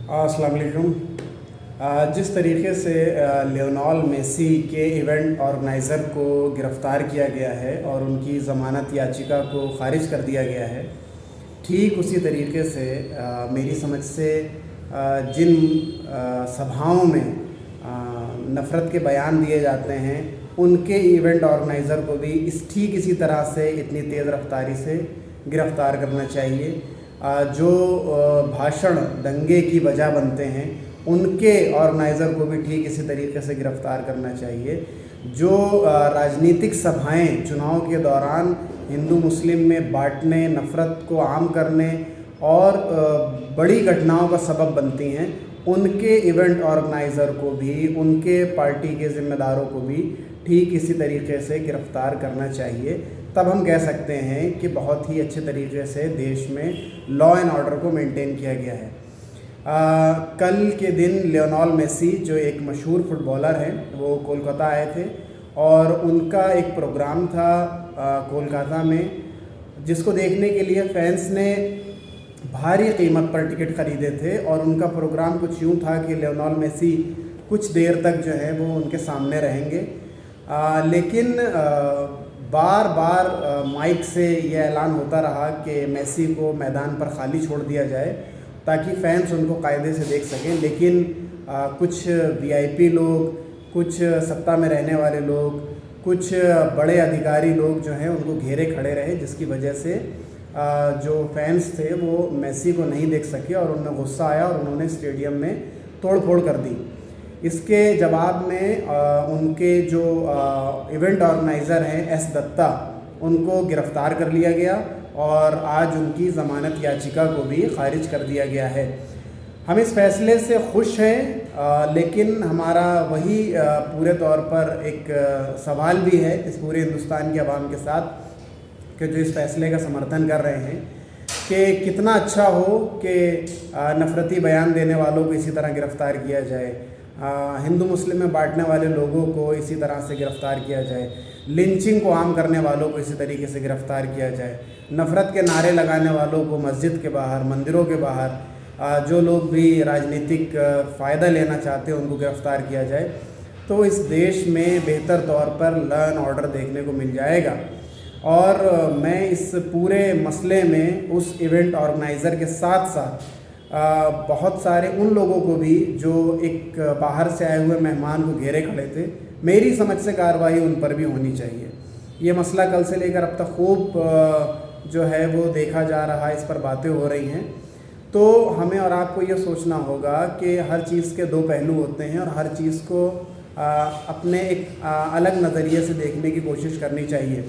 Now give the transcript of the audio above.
अस्सलाम वालेकुम। जिस तरीके से लियोनेल मेसी के इवेंट ऑर्गेनाइज़र को गिरफ़्तार किया गया है और उनकी ज़मानत याचिका को ख़ारिज कर दिया गया है, ठीक उसी तरीके से मेरी समझ से जिन सभाओं में नफ़रत के बयान दिए जाते हैं, उनके इवेंट ऑर्गेनाइज़र को भी ठीक इसी तरह से इतनी तेज़ रफ्तारी से गिरफ़्तार करना चाहिए। जो भाषण दंगे की वजह बनते हैं, उनके ऑर्गेनाइज़र को भी ठीक इसी तरीके से गिरफ़्तार करना चाहिए। जो राजनीतिक सभाएं चुनाव के दौरान हिंदू मुस्लिम में बांटने, नफ़रत को आम करने और बड़ी घटनाओं का सबब बनती हैं, उनके इवेंट ऑर्गेनाइज़र को भी, उनके पार्टी के ज़िम्मेदारों को भी ठीक इसी तरीके से गिरफ़्तार करना चाहिए। तब हम कह सकते हैं कि बहुत ही अच्छे तरीके से देश में लॉ एंड ऑर्डर को मेंटेन किया गया है। कल के दिन लियोनेल मेसी जो एक मशहूर फुटबॉलर हैं, वो कोलकाता आए थे और उनका एक प्रोग्राम था कोलकाता में, जिसको देखने के लिए फैंस ने भारी कीमत पर टिकट ख़रीदे थे। और उनका प्रोग्राम कुछ यूँ था कि लियोनेल मेसी कुछ देर तक जो है वो उनके सामने रहेंगे, लेकिन बार बार माइक से यह ऐलान होता रहा कि मेसी को मैदान पर खाली छोड़ दिया जाए ताकि फैंस उनको कायदे से देख सकें। लेकिन कुछ वीआईपी लोग, कुछ सत्ता में रहने वाले लोग, कुछ बड़े अधिकारी लोग जो हैं उनको घेरे खड़े रहे, जिसकी वजह से जो फैंस थे वो मेसी को नहीं देख सके और उन्हें गुस्सा आया और उन्होंने स्टेडियम में तोड़ फोड़ कर दी। इसके जवाब में उनके जो इवेंट ऑर्गेनाइज़र हैं एस दत्ता, उनको गिरफ़्तार कर लिया गया और आज उनकी ज़मानत याचिका को भी ख़ारिज कर दिया गया है। हम इस फ़ैसले से खुश हैं, लेकिन हमारा वही पूरे तौर पर एक सवाल भी है इस पूरे हिंदुस्तान के अवाम के साथ कि जो इस फ़ैसले का समर्थन कर रहे हैं कि कितना अच्छा हो कि नफ़रती बयान देने वालों को इसी तरह गिरफ़्तार किया जाए, हिंदू मुस्लिम में बांटने वाले लोगों को इसी तरह से गिरफ़्तार किया जाए, लिंचिंग को आम करने वालों को इसी तरीके से गिरफ़्तार किया जाए, नफ़रत के नारे लगाने वालों को मस्जिद के बाहर, मंदिरों के बाहर, जो लोग भी राजनीतिक फ़ायदा लेना चाहते हैं उनको गिरफ़्तार किया जाए, तो इस देश में बेहतर तौर पर लॉ एंड ऑर्डर देखने को मिल जाएगा। और मैं इस पूरे मसले में उस इवेंट ऑर्गेनाइज़र के साथ साथ बहुत सारे उन लोगों को भी जो एक बाहर से आए हुए मेहमान को घेरे खड़े थे, मेरी समझ से कार्रवाई उन पर भी होनी चाहिए। ये मसला कल से लेकर अब तक खूब जो है वो देखा जा रहा है, इस पर बातें हो रही हैं। तो हमें और आपको ये सोचना होगा कि हर चीज़ के दो पहलू होते हैं और हर चीज़ को अपने एक अलग नज़रिए से देखने की कोशिश करनी चाहिए।